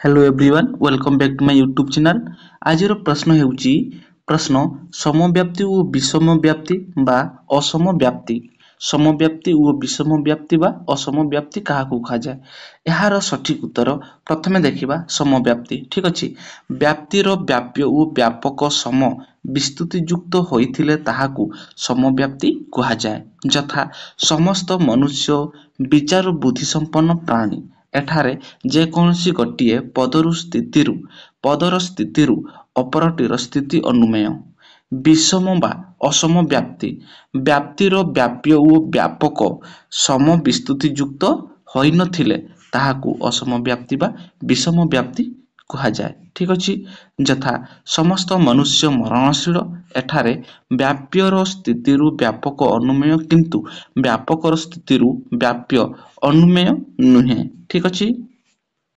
Hello everyone welcome back to my YouTube channel. आज प्रश्न हेउची प्रश्न समव्याप्ति और विषम व्याप्ति बा असम व्याप्ति। समव्याप्ति और विषम व्याप्ति बा असम व्याप्ति काहाकू कहा जाए। यार सठिक उत्तर प्रथमे देखिबा समव्याप्ति। ठीक अछि, व्याप्तिर व्याप्य और व्यापक सम विस्तृति युक्त होइथिले ताहाकू समव्याप्ति कहा जाए। यथा समस्त मनुष्य विचार बुद्धि संपन्न प्राणी। एठारे जेकोसी गोटे पदर स्थितिरु अपरटीर स्थिति अनुमेय। विषम बा असम व्याप्ति व्याप्तिर व्याप्य और व्यापक सम विस्तृति युक्त होई नथिले ताहाकू असम व्याप्ति बा विषम व्याप्ति कहा जाए। ठीक अछि, यथा समस्त मनुष्य मरणशील। एठारे व्याप्यर स्थितिरु व्यापक अनुमेय किंतु व्यापकर स्थितिरु व्याप्य अनुमेय नुहे। ठीक अछि,